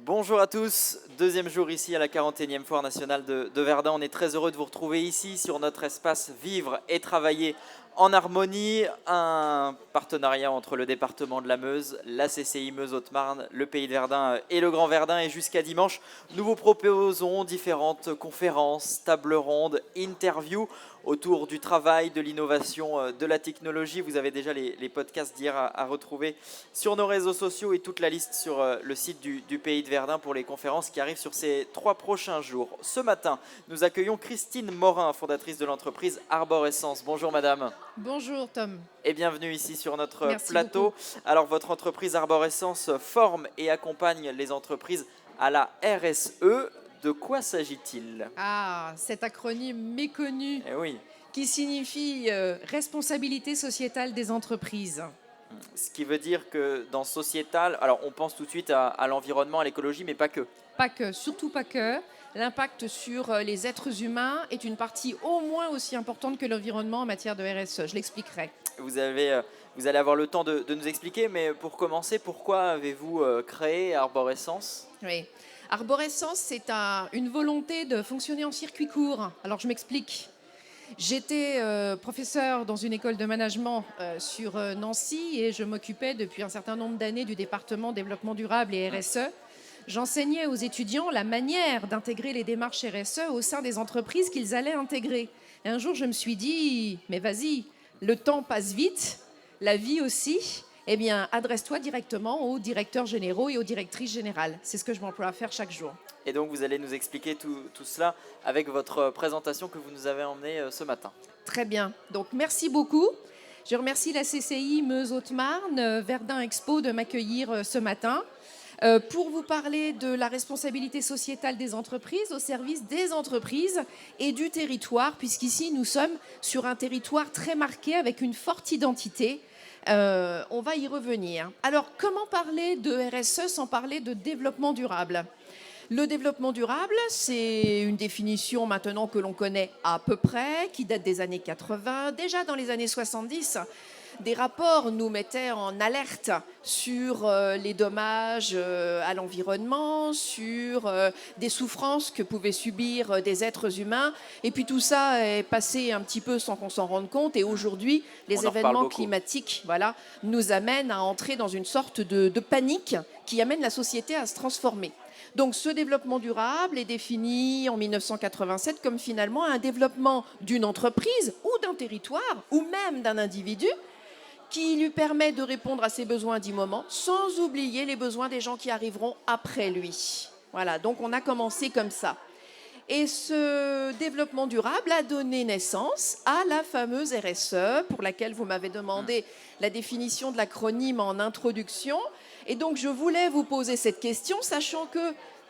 Bonjour à tous, deuxième jour ici à la 41e Foire nationale de Verdun. On est très heureux de vous retrouver ici sur notre espace Vivre et Travailler en Harmonie, un partenariat entre le département de la Meuse, la CCI Meuse-Haute-Marne, le Pays de Verdun et le Grand Verdun. Et jusqu'à dimanche, nous vous proposons différentes conférences, tables rondes, interviews autour du travail, de l'innovation, de la technologie. Vous avez déjà les podcasts d'hier à retrouver sur nos réseaux sociaux et toute la liste sur le site du Pays de Verdun pour les conférences qui arrivent sur ces 3 prochains jours. Ce matin, nous accueillons Christine Morin, fondatrice de l'entreprise Arborescence. Bonjour madame. Bonjour Tom. Et bienvenue ici sur notre Merci plateau. beaucoup. Alors votre entreprise Arborescence forme et accompagne les entreprises à la RSE. De quoi s'agit-il? Ah, cet acronyme méconnu Eh oui, qui signifie responsabilité sociétale des entreprises. ce qui veut dire que dans sociétal, alors on pense tout de suite à l'environnement, à l'écologie, mais pas que. Pas que, surtout pas que. L'impact sur les êtres humains est une partie au moins aussi importante que l'environnement en matière de RSE. Je l'expliquerai. Vous allez avoir le temps de nous expliquer, mais pour commencer, pourquoi avez-vous créé Arborescence? Oui. Arborescence, c'est une volonté de fonctionner en circuit court. Alors je m'explique. J'étais professeur dans une école de management sur Nancy et je m'occupais depuis un certain nombre d'années du département développement durable et RSE. J'enseignais aux étudiants la manière d'intégrer les démarches RSE au sein des entreprises qu'ils allaient intégrer. Et un jour, je me suis dit, mais vas-y, le temps passe vite, la vie aussi. Eh bien, adresse-toi directement aux directeurs généraux et aux directrices générales. C'est ce que je m'emploie à faire chaque jour. Et donc vous allez nous expliquer tout cela avec votre présentation que vous nous avez emmenée ce matin. Très bien. Donc, merci beaucoup. Je remercie la CCI Meuse-Haute-Marne, Verdun Expo de m'accueillir ce matin pour vous parler de la responsabilité sociétale des entreprises au service des entreprises et du territoire, puisqu'ici nous sommes sur un territoire très marqué avec une forte identité. On va y revenir. Alors, comment parler de RSE sans parler de développement durable ? Le développement durable, c'est une définition maintenant que l'on connaît à peu près, qui date des années 80. Déjà dans les années 70, des rapports nous mettaient en alerte sur les dommages à l'environnement, sur des souffrances que pouvaient subir des êtres humains. Et puis tout ça est passé un petit peu sans qu'on s'en rende compte. Et aujourd'hui, les événements climatiques nous amènent à entrer dans une sorte de panique qui amène la société à se transformer. Donc ce développement durable est défini en 1987 comme finalement un développement d'une entreprise ou d'un territoire ou même d'un individu qui lui permet de répondre à ses besoins du moment sans oublier les besoins des gens qui arriveront après lui. Voilà, donc on a commencé comme ça. Et ce développement durable a donné naissance à la fameuse RSE pour laquelle vous m'avez demandé la définition de l'acronyme en introduction. Et donc, je voulais vous poser cette question, sachant que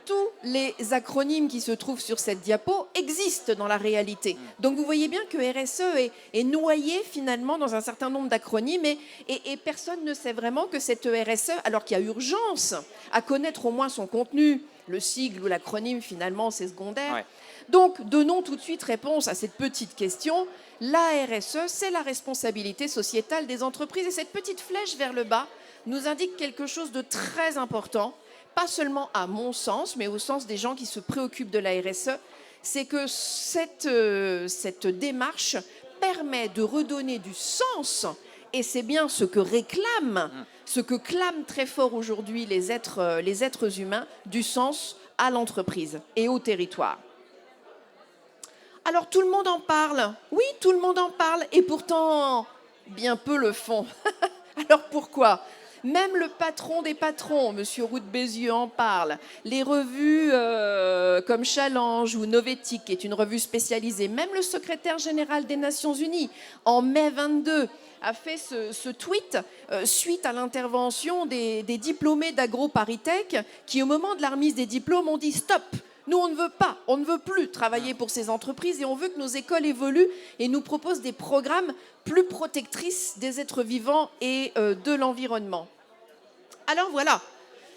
tous les acronymes qui se trouvent sur cette diapo existent dans la réalité. Donc, vous voyez bien que RSE est noyé finalement dans un certain nombre d'acronymes et personne ne sait vraiment que cette RSE, alors qu'il y a urgence à connaître au moins son contenu, le sigle ou l'acronyme finalement c'est secondaire. Ouais. Donc, donnons tout de suite réponse à cette petite question. La RSE, c'est la responsabilité sociétale des entreprises. Et cette petite flèche vers le bas nous indique quelque chose de très important, pas seulement à mon sens, mais au sens des gens qui se préoccupent de la RSE, c'est que cette démarche permet de redonner du sens, et c'est bien ce que réclament, ce que clament très fort aujourd'hui les êtres humains, du sens à l'entreprise et au territoire. Alors tout le monde en parle, oui, tout le monde en parle, et pourtant bien peu le font. Alors pourquoi ? Même le patron des patrons, M. Roux de Bézieux, en parle. Les revues comme Challenge ou Novetic, qui est une revue spécialisée, même le secrétaire général des Nations Unies, en mai 22, a fait ce tweet suite à l'intervention des diplômés d'AgroParisTech qui, au moment de la remise des diplômes, ont dit « Stop !» Nous, on ne veut plus travailler pour ces entreprises et on veut que nos écoles évoluent et nous proposent des programmes plus protectrices des êtres vivants et de l'environnement. Alors voilà,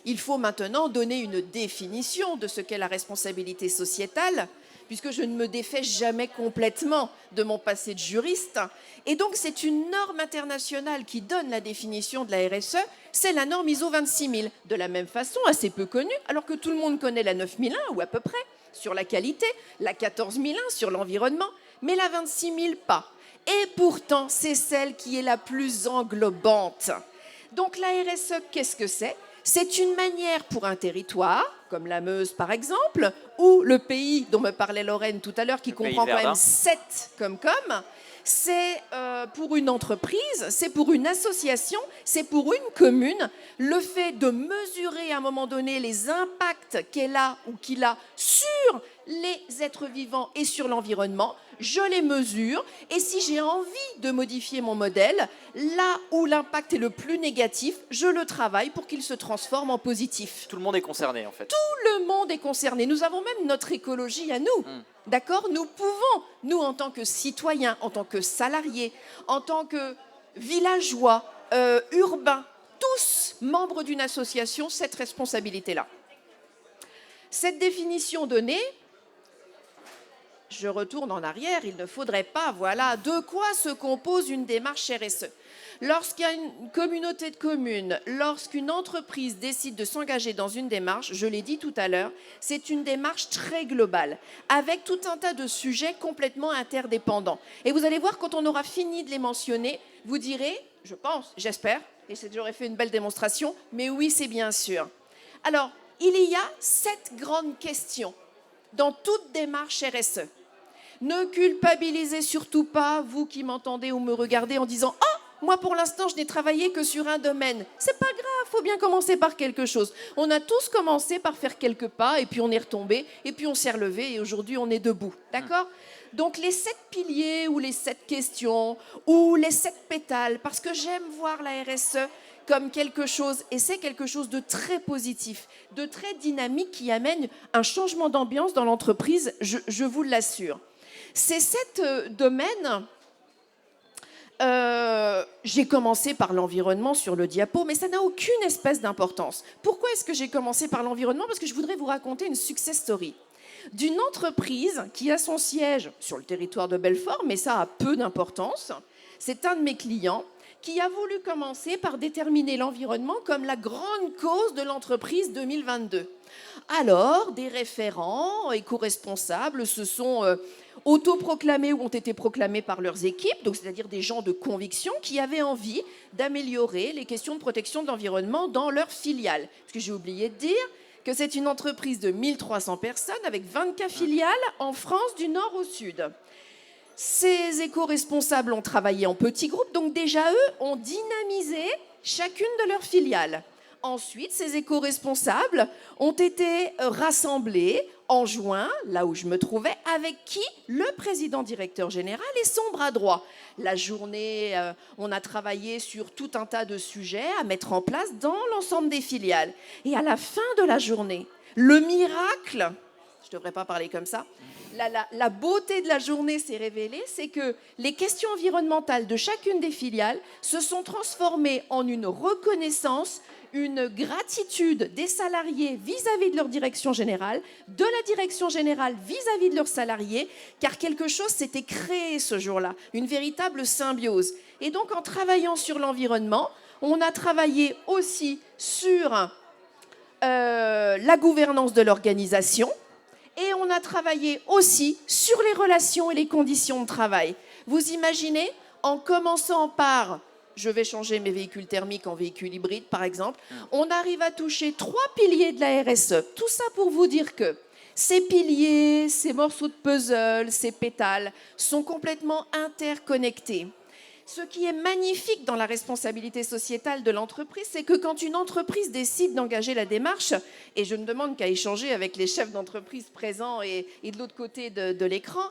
il faut maintenant donner une définition de ce qu'est la responsabilité sociétale, puisque je ne me défais jamais complètement de mon passé de juriste. Et donc, c'est une norme internationale qui donne la définition de la RSE, c'est la norme ISO 26000. De la même façon, assez peu connue, alors que tout le monde connaît la 9001, ou à peu près, sur la qualité, la 14001 sur l'environnement, mais la 26000 pas. Et pourtant, c'est celle qui est la plus englobante. Donc la RSE, qu'est-ce que c'est ? C'est une manière pour un territoire, comme la Meuse par exemple, ou le pays dont me parlait Lorraine tout à l'heure, qui comprend quand même 7 comme, c'est pour une entreprise, c'est pour une association, c'est pour une commune, le fait de mesurer à un moment donné les impacts qu'elle a ou qu'il a sur les êtres vivants et sur l'environnement, je les mesure, et si j'ai envie de modifier mon modèle, là où l'impact est le plus négatif, je le travaille pour qu'il se transforme en positif. Tout le monde est concerné, en fait. Tout le monde est concerné. Nous avons même notre écologie à nous. D'accord ? Nous pouvons, nous, en tant que citoyens, en tant que salariés, en tant que villageois, urbains, tous membres d'une association, cette responsabilité-là. Cette définition donnée, je retourne en arrière, il ne faudrait pas, voilà, de quoi se compose une démarche RSE. Lorsqu'il y a une communauté de communes, lorsqu'une entreprise décide de s'engager dans une démarche, je l'ai dit tout à l'heure, c'est une démarche très globale, avec tout un tas de sujets complètement interdépendants. Et vous allez voir, quand on aura fini de les mentionner, vous direz, je pense, j'espère, et j'aurais fait une belle démonstration, mais oui, c'est bien sûr. Alors, il y a 7 grandes questions dans toute démarche RSE. Ne culpabilisez surtout pas, vous qui m'entendez ou me regardez en disant « Oh, moi pour l'instant je n'ai travaillé que sur un domaine ». C'est pas grave, faut bien commencer par quelque chose. On a tous commencé par faire quelques pas et puis on est retombé et puis on s'est relevé et aujourd'hui on est debout. D'accord ? Donc les 7 piliers ou les 7 questions ou les 7 pétales, parce que j'aime voir la RSE comme quelque chose, et c'est quelque chose de très positif, de très dynamique qui amène un changement d'ambiance dans l'entreprise, je vous l'assure. Ces 7 domaines, j'ai commencé par l'environnement sur le diapo, mais ça n'a aucune espèce d'importance. Pourquoi est-ce que j'ai commencé par l'environnement ? Parce que je voudrais vous raconter une success story d'une entreprise qui a son siège sur le territoire de Belfort, mais ça a peu d'importance. C'est un de mes clients qui a voulu commencer par déterminer l'environnement comme la grande cause de l'entreprise 2022. Alors, des référents éco-responsables se sont autoproclamés ou ont été proclamés par leurs équipes, donc c'est-à-dire des gens de conviction qui avaient envie d'améliorer les questions de protection de l'environnement dans leur filiale. Parce que j'ai oublié de dire que c'est une entreprise de 1300 personnes avec 24 filiales en France du nord au sud. Ces éco-responsables ont travaillé en petits groupes, donc déjà eux ont dynamisé chacune de leurs filiales. Ensuite, ces éco-responsables ont été rassemblés en juin, là où je me trouvais, avec qui ? Le président directeur général et son bras droit. La journée, on a travaillé sur tout un tas de sujets à mettre en place dans l'ensemble des filiales. Et à la fin de la journée, le miracle, je ne devrais pas parler comme ça, la beauté de la journée s'est révélée, c'est que les questions environnementales de chacune des filiales se sont transformées en une reconnaissance, une gratitude des salariés vis-à-vis de leur direction générale, de la direction générale vis-à-vis de leurs salariés, car quelque chose s'était créé ce jour-là, une véritable symbiose. Et donc, en travaillant sur l'environnement, on a travaillé aussi sur la gouvernance de l'organisation, et on a travaillé aussi sur les relations et les conditions de travail. Vous imaginez, en commençant par je vais changer mes véhicules thermiques en véhicules hybrides, par exemple, on arrive à toucher 3 piliers de la RSE. Tout ça pour vous dire que ces piliers, ces morceaux de puzzle, ces pétales sont complètement interconnectés. Ce qui est magnifique dans la responsabilité sociétale de l'entreprise, c'est que quand une entreprise décide d'engager la démarche, et je ne demande qu'à échanger avec les chefs d'entreprise présents et de l'autre côté de l'écran,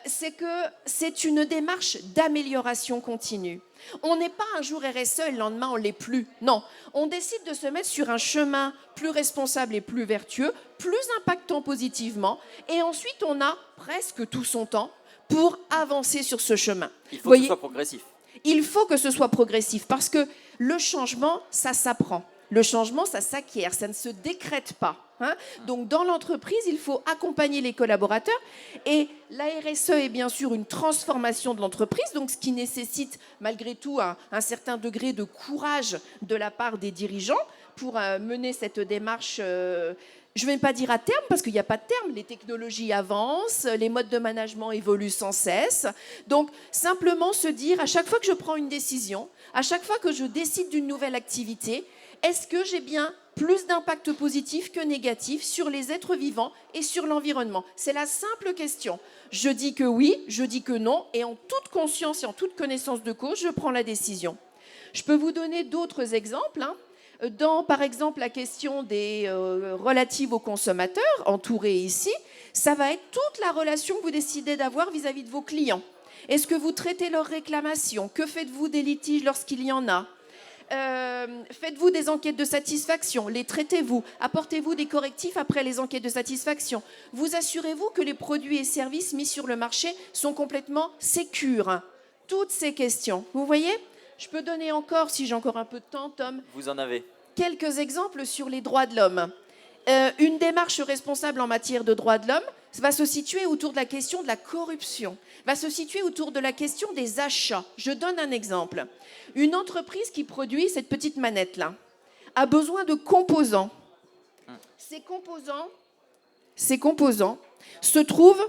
c'est que c'est une démarche d'amélioration continue. On n'est pas un jour RSE et le lendemain on ne l'est plus. Non, on décide de se mettre sur un chemin plus responsable et plus vertueux, plus impactant positivement, et ensuite on a presque tout son temps pour avancer sur ce chemin. Il faut que ce soit progressif. Il faut que ce soit progressif parce que le changement, ça s'apprend. Le changement, ça s'acquiert, ça ne se décrète pas. Hein. Donc, dans l'entreprise, il faut accompagner les collaborateurs. Et la RSE est bien sûr une transformation de l'entreprise, donc ce qui nécessite malgré tout un certain degré de courage de la part des dirigeants pour mener cette démarche. Je ne vais pas dire à terme, parce qu'il n'y a pas de terme. Les technologies avancent, les modes de management évoluent sans cesse. Donc, simplement se dire, à chaque fois que je prends une décision, à chaque fois que je décide d'une nouvelle activité, est-ce que j'ai bien plus d'impact positif que négatif sur les êtres vivants et sur l'environnement? C'est la simple question. Je dis que oui, je dis que non, et en toute conscience et en toute connaissance de cause, je prends la décision. Je peux vous donner d'autres exemples. Dans, par exemple, la question relative aux consommateurs, entourés ici, ça va être toute la relation que vous décidez d'avoir vis-à-vis de vos clients. Est-ce que vous traitez leurs réclamations? Que faites-vous des litiges lorsqu'il y en a? Faites-vous des enquêtes de satisfaction? Les traitez-vous? Apportez-vous des correctifs après les enquêtes de satisfaction? Vous assurez-vous que les produits et services mis sur le marché sont complètement sécures? Toutes ces questions. Vous voyez? Je peux donner encore, si j'ai encore un peu de temps, Tom. Vous en avez. Quelques exemples sur les droits de l'homme. Une démarche responsable en matière de droits de l'homme va se situer autour de la question de la corruption, va se situer autour de la question des achats. Je donne un exemple. Une entreprise qui produit cette petite manette-là a besoin de composants. Ces composants se trouvent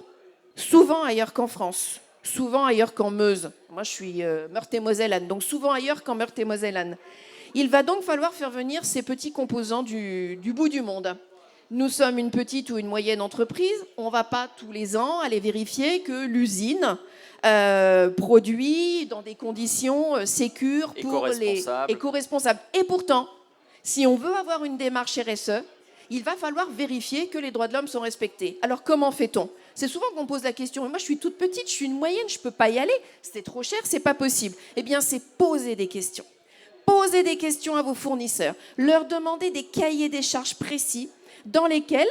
souvent ailleurs qu'en France, souvent ailleurs qu'en Meuse. Moi, je suis Meurthe-et-Mosellane, donc souvent ailleurs qu'en Meurthe-et-Mosellane. Il va donc falloir faire venir ces petits composants du bout du monde. Nous sommes une petite ou une moyenne entreprise. On ne va pas tous les ans aller vérifier que l'usine produit dans des conditions sécures pour les éco-responsables. Et pourtant, si on veut avoir une démarche RSE, il va falloir vérifier que les droits de l'homme sont respectés. Alors comment fait-on? C'est souvent qu'on pose la question, mais moi je suis toute petite, je suis une moyenne, je ne peux pas y aller, c'est trop cher, c'est pas possible. Eh bien, c'est poser des questions. Posez des questions à vos fournisseurs, leur demander des cahiers des charges précis dans lesquels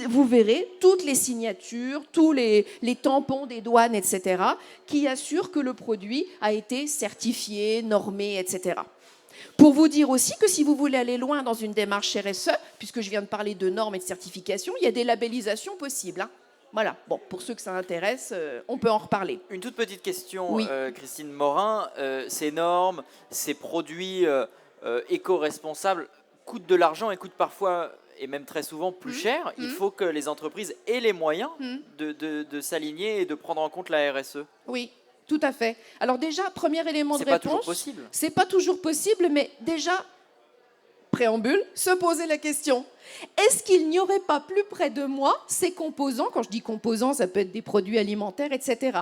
vous verrez toutes les signatures, tous les tampons des douanes, etc., qui assurent que le produit a été certifié, normé, etc. Pour vous dire aussi que si vous voulez aller loin dans une démarche RSE, puisque je viens de parler de normes et de certification, il y a des labellisations possibles. Hein. Voilà, bon, pour ceux que ça intéresse, on peut en reparler. Une toute petite question, oui. Christine Morin. Ces normes, ces produits éco-responsables coûtent de l'argent et coûtent parfois, et même très souvent, plus cher. Il faut que les entreprises aient les moyens de s'aligner et de prendre en compte la RSE. Oui, tout à fait. Alors déjà, premier élément de réponse. C'est pas toujours possible. C'est pas toujours possible, mais déjà, préambule, se poser la question. Est-ce qu'il n'y aurait pas plus près de moi ces composants? Quand je dis composants, ça peut être des produits alimentaires, etc.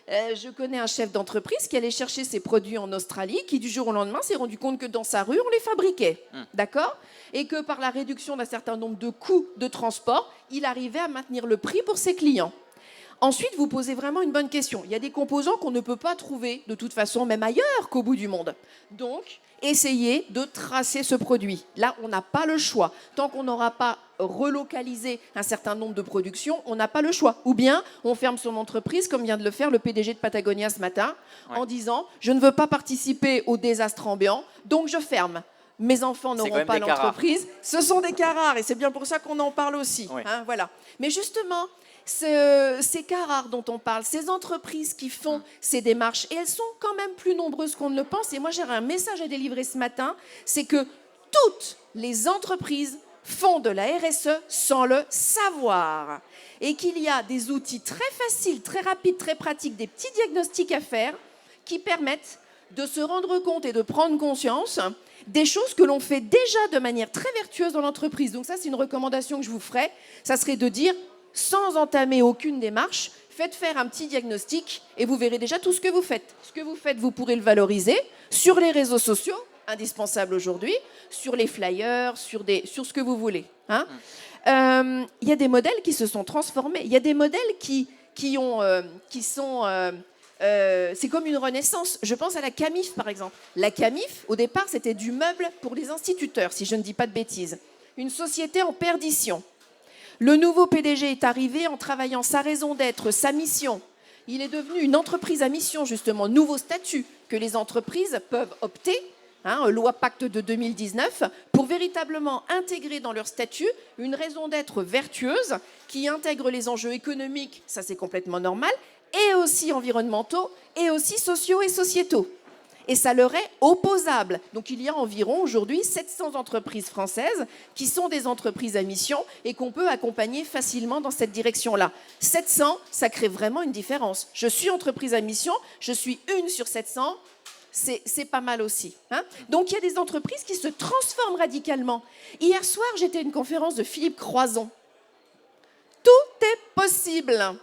Je connais un chef d'entreprise qui allait chercher ses produits en Australie, qui du jour au lendemain s'est rendu compte que dans sa rue, on les fabriquait. D'accord? Et que par la réduction d'un certain nombre de coûts de transport, il arrivait à maintenir le prix pour ses clients. Ensuite, vous posez vraiment une bonne question. Il y a des composants qu'on ne peut pas trouver de toute façon, même ailleurs qu'au bout du monde. Donc, essayez de tracer ce produit. Là, on n'a pas le choix. Tant qu'on n'aura pas relocalisé un certain nombre de productions, on n'a pas le choix. Ou bien, on ferme son entreprise, comme vient de le faire le PDG de Patagonia ce matin, en disant « Je ne veux pas participer au désastre ambiant, donc je ferme ». Mes enfants n'auront pas l'entreprise. Ce sont des cas rares, et c'est bien pour ça qu'on en parle aussi. Oui. Hein, voilà. Mais justement, ces cas rares dont on parle, ces entreprises qui font ces démarches, et elles sont quand même plus nombreuses qu'on ne le pense. Et moi, j'ai un message à délivrer ce matin, c'est que toutes les entreprises font de la RSE sans le savoir. Et qu'il y a des outils très faciles, très rapides, très pratiques, des petits diagnostics à faire qui permettent de se rendre compte et de prendre conscience des choses que l'on fait déjà de manière très vertueuse dans l'entreprise. Donc ça, c'est une recommandation que je vous ferai. Ça serait de dire, sans entamer aucune démarche, faites faire un petit diagnostic et vous verrez déjà tout ce que vous faites. Ce que vous faites, vous pourrez le valoriser sur les réseaux sociaux, indispensable aujourd'hui, sur les flyers, sur ce que vous voulez. Hein. Y a des modèles qui se sont transformés. Il y a des modèles qui sont... c'est comme une renaissance. Je pense à la Camif, par exemple. La Camif, au départ, c'était du meuble pour les instituteurs, si je ne dis pas de bêtises. Une société en perdition. Le nouveau PDG est arrivé en travaillant sa raison d'être, sa mission. Il est devenu une entreprise à mission, justement, nouveau statut que les entreprises peuvent opter loi Pacte de 2019, pour véritablement intégrer dans leur statut une raison d'être vertueuse qui intègre les enjeux économiques, ça c'est complètement normal, et aussi environnementaux, et aussi sociaux et sociétaux. Et ça leur est opposable. Donc il y a environ aujourd'hui 700 entreprises françaises qui sont des entreprises à mission et qu'on peut accompagner facilement dans cette direction-là. 700, ça crée vraiment une différence. Je suis entreprise à mission, je suis une sur 700, c'est pas mal aussi. Donc il y a des entreprises qui se transforment radicalement. Hier soir, j'étais à une conférence de Philippe Croizon. Tout est possible.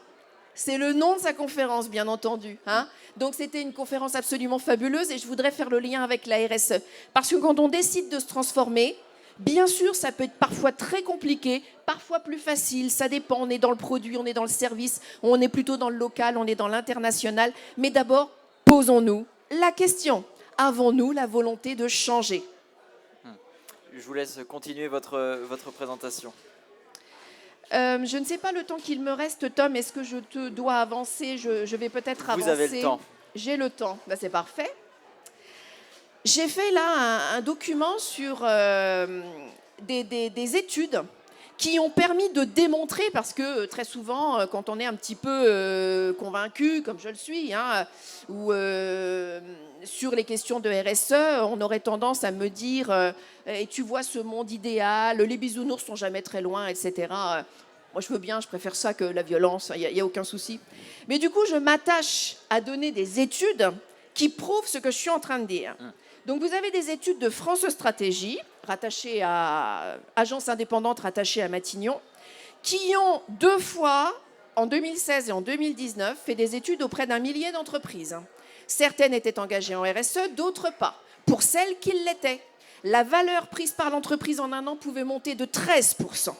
C'est le nom de sa conférence, bien entendu. Donc c'était une conférence absolument fabuleuse et je voudrais faire le lien avec la RSE. Parce que quand on décide de se transformer, bien sûr, ça peut être parfois très compliqué, parfois plus facile, ça dépend. On est dans le produit, on est dans le service, on est plutôt dans le local, on est dans l'international. Mais d'abord, posons-nous la question. Avons-nous la volonté de changer ? Je vous laisse continuer votre présentation. Je ne sais pas le temps qu'il me reste, Tom. Est-ce que je te dois avancer ? Je vais peut-être avancer. Vous avez le temps. J'ai le temps. C'est parfait. J'ai fait là un document sur des études qui ont permis de démontrer, parce que très souvent, quand on est un petit peu convaincu, comme je le suis, ou sur les questions de RSE, on aurait tendance à me dire et tu vois ce monde idéal, les bisounours sont jamais très loin, etc. Moi, je veux bien, je préfère ça que la violence, il n'y a aucun souci. Mais du coup, je m'attache à donner des études qui prouvent ce que je suis en train de dire. Donc, vous avez des études de France Stratégie, rattachées à agence indépendante rattachée à Matignon, qui ont 2 fois, en 2016 et en 2019, fait des études auprès d'1 millier d'entreprises. Certaines étaient engagées en RSE, d'autres pas. Pour celles qui l'étaient, la valeur prise par l'entreprise en un an pouvait monter de 13%.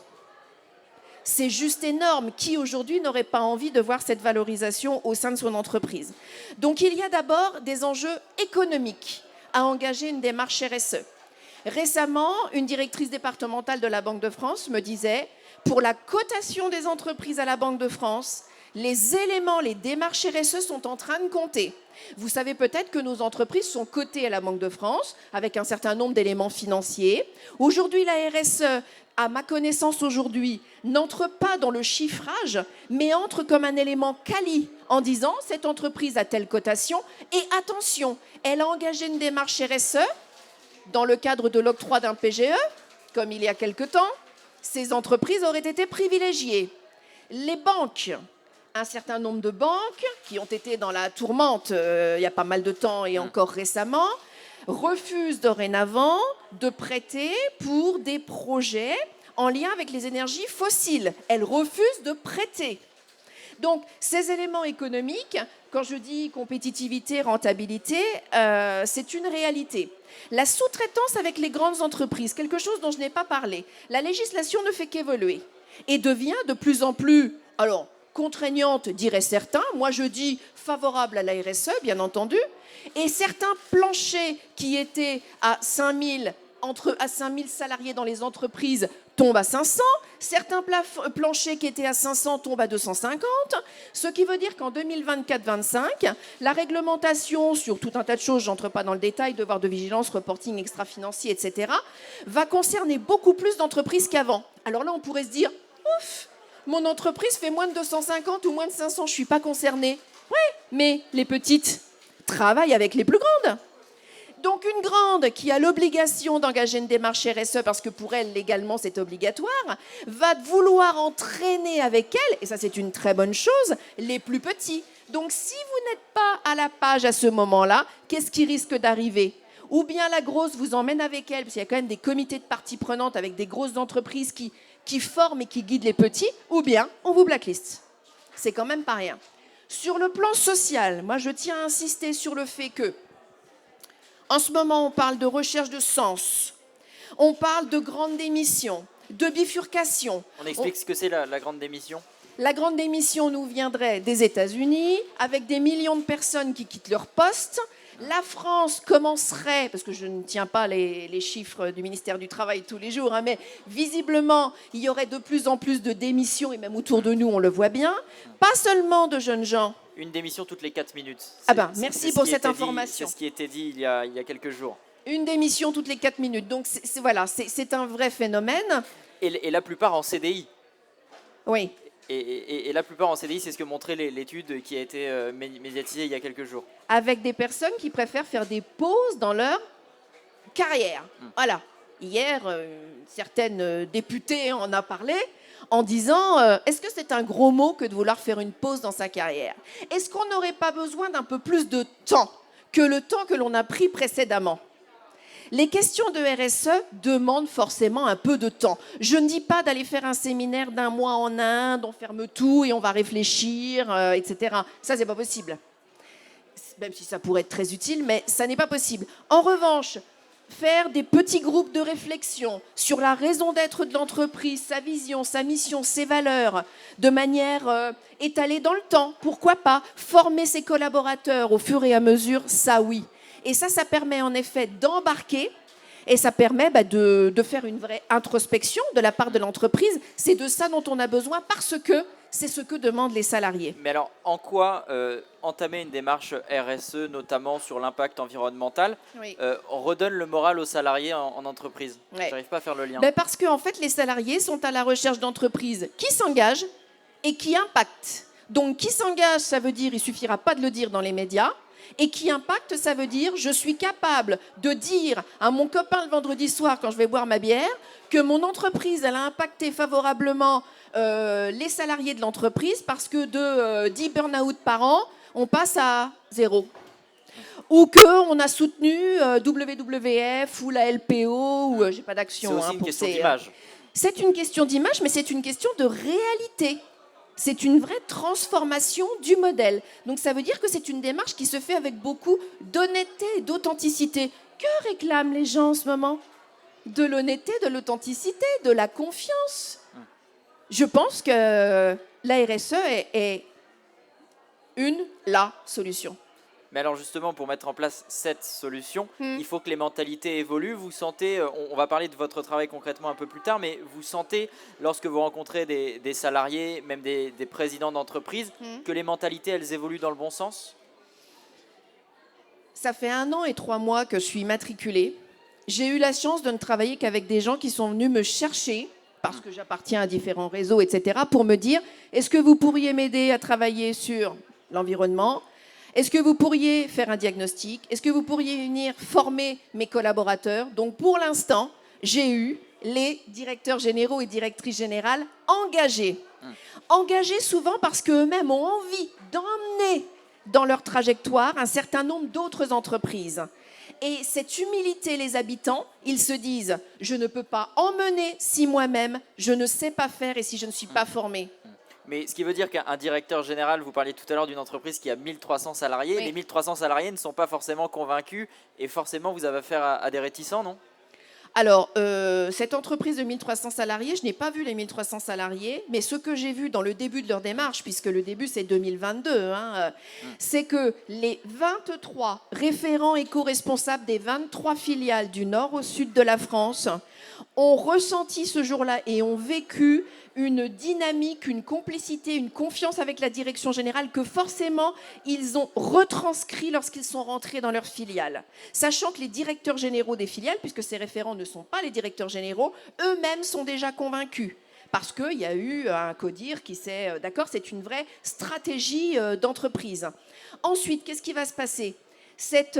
C'est juste énorme. Qui aujourd'hui n'aurait pas envie de voir cette valorisation au sein de son entreprise ? Donc il y a d'abord des enjeux économiques à engager une démarche RSE. Récemment, une directrice départementale de la Banque de France me disait, pour la cotation des entreprises à la Banque de France, les éléments, les démarches RSE sont en train de compter. Vous savez peut-être que nos entreprises sont cotées à la Banque de France avec un certain nombre d'éléments financiers. Aujourd'hui, la RSE, à ma connaissance aujourd'hui, n'entre pas dans le chiffrage, mais entre comme un élément quali en disant cette entreprise a telle cotation et attention, elle a engagé une démarche RSE dans le cadre de l'octroi d'un PGE, comme il y a quelque temps. Ces entreprises auraient été privilégiées. Les banques, un certain nombre de banques qui ont été dans la tourmente il y a pas mal de temps et encore récemment, refusent dorénavant de prêter pour des projets en lien avec les énergies fossiles. Elles refusent de prêter. Donc, ces éléments économiques, quand je dis compétitivité, rentabilité, c'est une réalité. La sous-traitance avec les grandes entreprises, quelque chose dont je n'ai pas parlé. La législation ne fait qu'évoluer et devient de plus en plus, contraignante, diraient certains. Moi, je dis favorable à la RSE, bien entendu. Et certains planchers qui étaient à 5 000 salariés dans les entreprises tombent à 500. Certains planchers qui étaient à 500 tombent à 250. Ce qui veut dire qu'en 2024-25, la réglementation sur tout un tas de choses, j'entre pas dans le détail, devoir de vigilance, reporting extra-financier, etc., va concerner beaucoup plus d'entreprises qu'avant. Alors là, on pourrait se dire, ouf, mon entreprise fait moins de 250 ou moins de 500, je ne suis pas concernée. Oui, mais les petites travaillent avec les plus grandes. Donc une grande qui a l'obligation d'engager une démarche RSE, parce que pour elle, légalement, c'est obligatoire, va vouloir entraîner avec elle, et ça c'est une très bonne chose, les plus petits. Donc si vous n'êtes pas à la page à ce moment-là, qu'est-ce qui risque d'arriver ? Ou bien la grosse vous emmène avec elle, parce qu'il y a quand même des comités de parties prenantes avec des grosses entreprises qui forment et qui guident les petits, ou bien on vous blacklist. C'est quand même pas rien. Sur le plan social, moi je tiens à insister sur le fait que, en ce moment, on parle de recherche de sens, on parle de grande démission, de bifurcation. On explique ce que c'est la grande démission ? La grande démission nous viendrait des États-Unis, avec des millions de personnes qui quittent leur poste. La France commencerait, parce que je ne tiens pas les chiffres du ministère du Travail tous les jours, mais visiblement, il y aurait de plus en plus de démissions, et même autour de nous, on le voit bien. Pas seulement de jeunes gens. Une démission toutes les 4 minutes. Merci pour cette information. C'est ce qui était dit il y a quelques jours. Une démission toutes les 4 minutes. Donc, voilà, c'est un vrai phénomène. Et la plupart en CDI. Oui. Et la plupart en CDI, c'est ce que montrait l'étude qui a été médiatisée il y a quelques jours. Avec des personnes qui préfèrent faire des pauses dans leur carrière. Voilà. Hier, certaines députées en a parlé en disant est-ce que c'est un gros mot que de vouloir faire une pause dans sa carrière? Est-ce qu'on n'aurait pas besoin d'un peu plus de temps que le temps que l'on a pris précédemment? Les questions de RSE demandent forcément un peu de temps. Je ne dis pas d'aller faire un séminaire d'1 mois en Inde, on ferme tout et on va réfléchir, etc. Ça, c'est pas possible. Même si ça pourrait être très utile, mais ça n'est pas possible. En revanche, faire des petits groupes de réflexion sur la raison d'être de l'entreprise, sa vision, sa mission, ses valeurs, de manière étalée dans le temps, pourquoi pas former ses collaborateurs au fur et à mesure, ça oui. Et ça permet en effet d'embarquer et ça permet de faire une vraie introspection de la part de l'entreprise. C'est de ça dont on a besoin parce que c'est ce que demandent les salariés. Mais alors, en quoi entamer une démarche RSE, notamment sur l'impact environnemental, redonne le moral aux salariés en entreprise? Je n'arrive pas à faire le lien. Parce qu'en fait, les salariés sont à la recherche d'entreprises qui s'engagent et qui impactent. Donc, qui s'engage, ça veut dire, il ne suffira pas de le dire dans les médias. Et qui impacte, ça veut dire je suis capable de dire à mon copain le vendredi soir quand je vais boire ma bière que mon entreprise elle a impacté favorablement les salariés de l'entreprise parce que de 10 burn-out par an, on passe à 0. Ou qu'on a soutenu WWF ou la LPO ou j'ai pas d'action. C'est aussi une question d'image. C'est une question d'image, mais c'est une question de réalité. C'est une vraie transformation du modèle. Donc ça veut dire que c'est une démarche qui se fait avec beaucoup d'honnêteté et d'authenticité. Que réclament les gens en ce moment? De l'honnêteté, de l'authenticité, de la confiance. Je pense que la RSE est la solution. Mais alors justement, pour mettre en place cette solution, il faut que les mentalités évoluent. Vous sentez, on va parler de votre travail concrètement un peu plus tard, mais vous sentez, lorsque vous rencontrez des salariés, même des présidents d'entreprise, que les mentalités, elles évoluent dans le bon sens? Ça fait 1 an et 3 mois que je suis matriculée. J'ai eu la chance de ne travailler qu'avec des gens qui sont venus me chercher, parce que j'appartiens à différents réseaux, etc., pour me dire, est-ce que vous pourriez m'aider à travailler sur l'environnement ? Est-ce que vous pourriez faire un diagnostic? Est-ce que vous pourriez venir former mes collaborateurs? Donc pour l'instant, j'ai eu les directeurs généraux et directrices générales engagés. Engagés souvent parce qu'eux-mêmes ont envie d'emmener dans leur trajectoire un certain nombre d'autres entreprises. Et cette humilité les habitants, ils se disent, je ne peux pas emmener si moi-même, je ne sais pas faire et si je ne suis pas formé. Mais ce qui veut dire qu'un directeur général, vous parliez tout à l'heure d'une entreprise qui a 1300 salariés, oui. Les 1300 salariés ne sont pas forcément convaincus et forcément vous avez affaire à des réticents, non? Alors, cette entreprise de 1300 salariés, je n'ai pas vu les 1300 salariés, mais ce que j'ai vu dans le début de leur démarche, puisque le début c'est 2022, c'est que les 23 référents éco-responsables des 23 filiales du nord au sud de la France ont ressenti ce jour-là et ont vécu une dynamique, une complicité, une confiance avec la direction générale que forcément ils ont retranscrit lorsqu'ils sont rentrés dans leur filiale. Sachant que les directeurs généraux des filiales, puisque ces référents ne sont pas les directeurs généraux, eux-mêmes sont déjà convaincus. Parce qu'il y a eu un CODIR qui s'est... D'accord, c'est une vraie stratégie d'entreprise. Ensuite, qu'est-ce qui va se passer ? Cet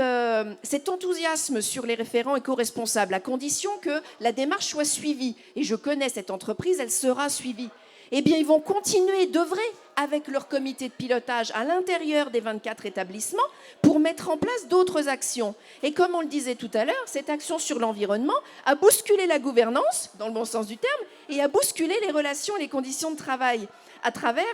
enthousiasme sur les référents éco-responsables, à condition que la démarche soit suivie, et je connais cette entreprise, elle sera suivie, eh bien, ils vont continuer d'œuvrer avec leur comité de pilotage à l'intérieur des 24 établissements pour mettre en place d'autres actions. Et comme on le disait tout à l'heure, cette action sur l'environnement a bousculé la gouvernance, dans le bon sens du terme, et a bousculé les relations et les conditions de travail à travers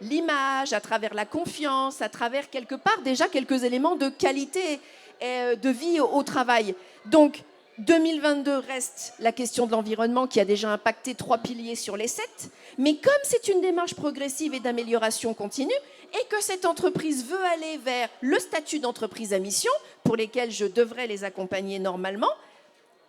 l'image, à travers la confiance, à travers quelque part déjà quelques éléments de qualité de vie au travail. Donc 2022 reste la question de l'environnement qui a déjà impacté 3 piliers sur les 7, mais comme c'est une démarche progressive et d'amélioration continue et que cette entreprise veut aller vers le statut d'entreprise à mission pour lesquels je devrais les accompagner normalement,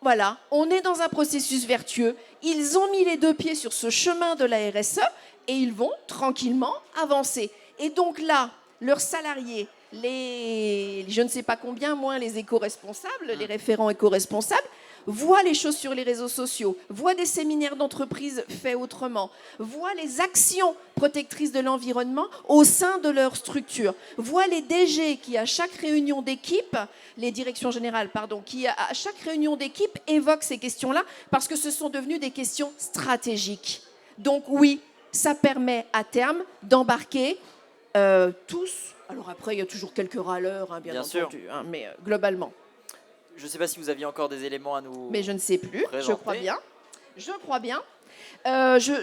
voilà, on est dans un processus vertueux. Ils ont mis les 2 pieds sur ce chemin de la RSE et ils vont tranquillement avancer. Et donc là, leurs salariés, je ne sais pas combien, moins les éco-responsables, les référents éco-responsables, voient les choses sur les réseaux sociaux, voient des séminaires d'entreprise faits autrement, voient les actions protectrices de l'environnement au sein de leur structure, voient les DG qui, à chaque réunion d'équipe, les directions générales, pardon, qui, à chaque réunion d'équipe, évoquent ces questions-là parce que ce sont devenues des questions stratégiques. Donc oui, ça permet à terme d'embarquer tous. Alors après, il y a toujours quelques râleurs, hein, bien entendu, hein, mais globalement. Je ne sais pas si vous aviez encore des éléments à nous Mais je ne sais plus, présenter. je crois bien. Je crois bien.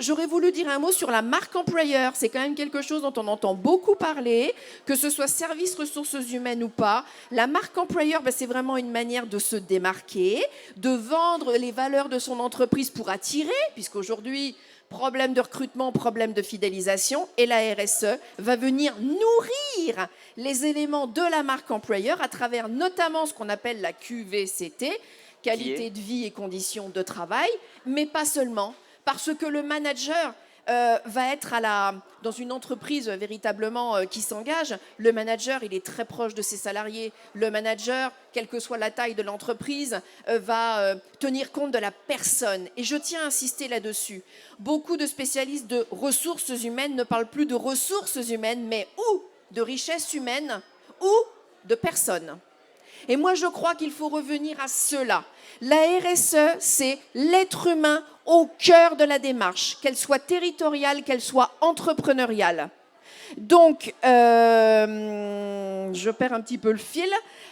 J'aurais voulu dire un mot sur la marque employeur. C'est quand même quelque chose dont on entend beaucoup parler, que ce soit service ressources humaines ou pas. La marque employeur, c'est vraiment une manière de se démarquer, de vendre les valeurs de son entreprise pour attirer, puisqu'aujourd'hui, problème de recrutement, problème de fidélisation, et la RSE va venir nourrir les éléments de la marque employeur à travers notamment ce qu'on appelle la QVCT, qualité de vie et conditions de travail, mais pas seulement, parce que le manager va être dans une entreprise véritablement qui s'engage. Le manager, il est très proche de ses salariés. Le manager, quelle que soit la taille de l'entreprise, va tenir compte de la personne. Et je tiens à insister là-dessus. Beaucoup de spécialistes de ressources humaines ne parlent plus de ressources humaines, mais ou de richesses humaines ou de personnes. Et moi, je crois qu'il faut revenir à cela. La RSE, c'est l'être humain au cœur de la démarche, qu'elle soit territoriale, qu'elle soit entrepreneuriale. Donc, je perds un petit peu le fil.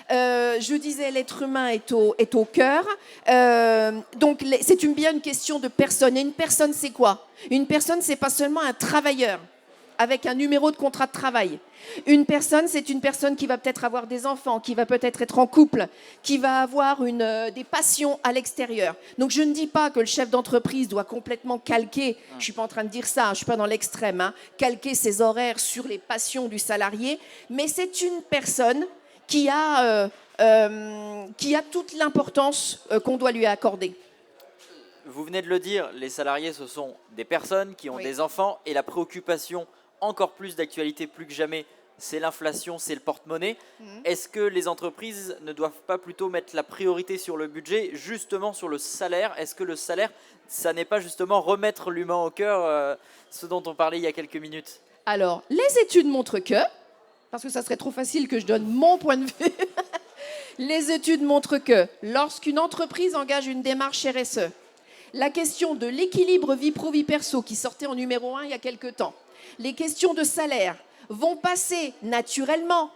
Je disais, l'être humain est au cœur. Donc, c'est bien une question de personne. Et une personne, c'est quoi? Une personne, c'est pas seulement un travailleur avec un numéro de contrat de travail. Une personne, c'est une personne qui va peut-être avoir des enfants, qui va peut-être être en couple, qui va avoir des passions à l'extérieur. Donc je ne dis pas que le chef d'entreprise doit complètement calquer, je ne suis pas en train de dire ça, je ne suis pas dans l'extrême, hein, calquer ses horaires sur les passions du salarié, mais c'est une personne qui a toute l'importance qu'on doit lui accorder. Vous venez de le dire, les salariés, ce sont des personnes qui ont Oui. des enfants, et la préoccupation encore plus d'actualité, plus que jamais, c'est l'inflation, c'est le porte-monnaie. Est-ce que les entreprises ne doivent pas plutôt mettre la priorité sur le budget, justement sur le salaire? Est-ce que le salaire, ça n'est pas justement remettre l'humain au cœur, ce dont on parlait il y a quelques minutes? Alors, les études montrent que, parce que ça serait trop facile que je donne mon point de vue, les études montrent que lorsqu'une entreprise engage une démarche RSE, la question de l'équilibre vie pro-vie perso qui sortait en numéro 1 il y a quelque temps, les questions de salaire vont passer naturellement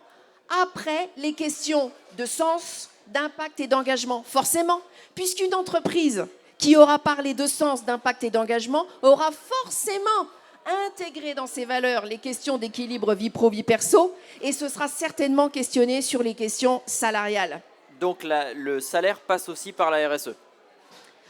après les questions de sens, d'impact et d'engagement. Forcément, puisqu'une entreprise qui aura parlé de sens, d'impact et d'engagement aura forcément intégré dans ses valeurs les questions d'équilibre vie pro-vie perso et ce sera certainement questionné sur les questions salariales. Donc le salaire passe aussi par la RSE?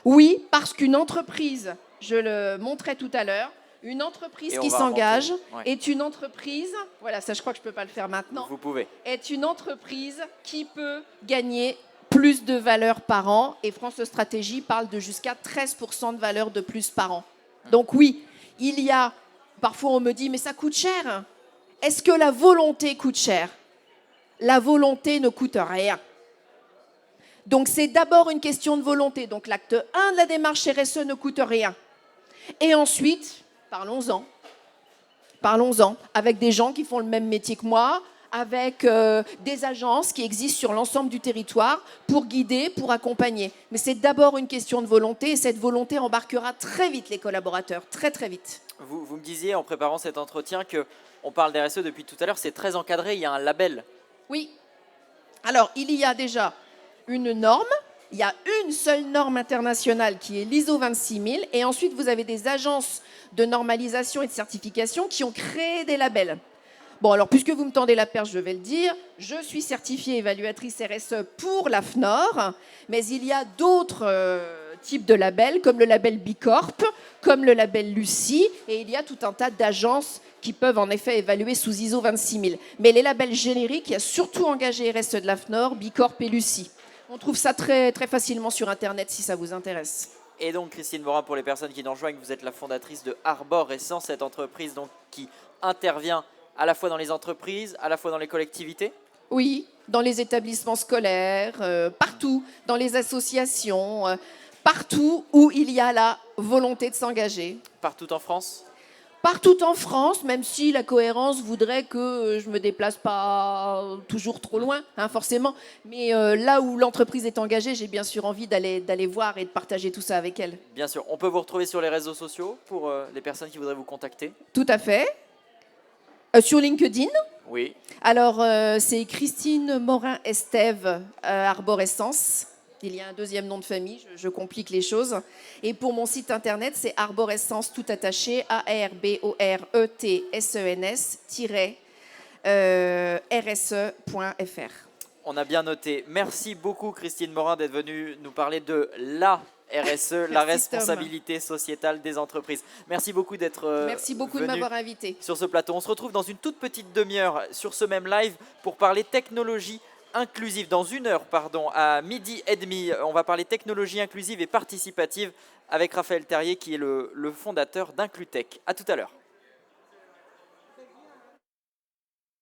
Oui, parce qu'une entreprise, je le montrais tout à l'heure, une entreprise qui s'engage est une entreprise, voilà, ça je crois que je ne peux pas le faire maintenant, vous pouvez, est une entreprise qui peut gagner plus de valeur par an, et France Stratégie parle de jusqu'à 13% de valeur de plus par an. Donc oui, il y a, parfois on me dit, mais ça coûte cher. Est-ce que la volonté coûte cher? La volonté ne coûte rien. Donc c'est d'abord une question de volonté. Donc l'acte 1 de la démarche RSE ne coûte rien. Et ensuite, parlons-en. Parlons-en avec des gens qui font le même métier que moi, avec des agences qui existent sur l'ensemble du territoire pour guider, pour accompagner. Mais c'est d'abord une question de volonté et cette volonté embarquera très vite les collaborateurs, très très vite. Vous me disiez en préparant cet entretien qu'on parle d'RSE depuis tout à l'heure, c'est très encadré, il y a un label. Oui. Alors, il y a déjà une norme, il y a une seule norme internationale qui est l'ISO 26000 et ensuite vous avez des agences de normalisation et de certification qui ont créé des labels. Bon, alors puisque vous me tendez la perche, je vais le dire, je suis certifiée évaluatrice RSE pour l'AFNOR, mais il y a d'autres types de labels comme le label Bicorp, comme le label Lucie et il y a tout un tas d'agences qui peuvent en effet évaluer sous ISO 26000. Mais les labels génériques, il y a surtout engagé RSE de l'AFNOR, Bicorp et Lucie. On trouve ça très, très facilement sur Internet si ça vous intéresse. Et donc, Christine Morin, pour les personnes qui nous rejoignent, vous êtes la fondatrice de Arbor Essence, cette entreprise donc, qui intervient à la fois dans les entreprises, à la fois dans les collectivités? Oui, dans les établissements scolaires, partout, dans les associations, partout où il y a la volonté de s'engager. Partout en France? Partout en France, même si la cohérence voudrait que je ne me déplace pas toujours trop loin, hein, forcément. Mais là où l'entreprise est engagée, j'ai bien sûr envie d'aller voir et de partager tout ça avec elle. Bien sûr. On peut vous retrouver sur les réseaux sociaux pour les personnes qui voudraient vous contacter? Tout à fait. Sur LinkedIn, Oui. alors c'est Christine Morin-Estève, Arborescence. Il y a un deuxième nom de famille, je complique les choses. Et pour mon site internet, c'est arborescence tout attaché, arboretescens-rse.fr. On a bien noté. Merci beaucoup Christine Morin d'être venue nous parler de la RSE, la responsabilité sociétale des entreprises. Merci beaucoup d'être Merci beaucoup de venue m'avoir invité. sur ce plateau. On se retrouve dans une toute petite demi-heure sur ce même live pour parler technologie inclusive. Dans une heure, pardon, à 12h30, on va parler technologie inclusive et participative avec Raphaël Terrier qui est le fondateur d'Inclutech. À tout à l'heure.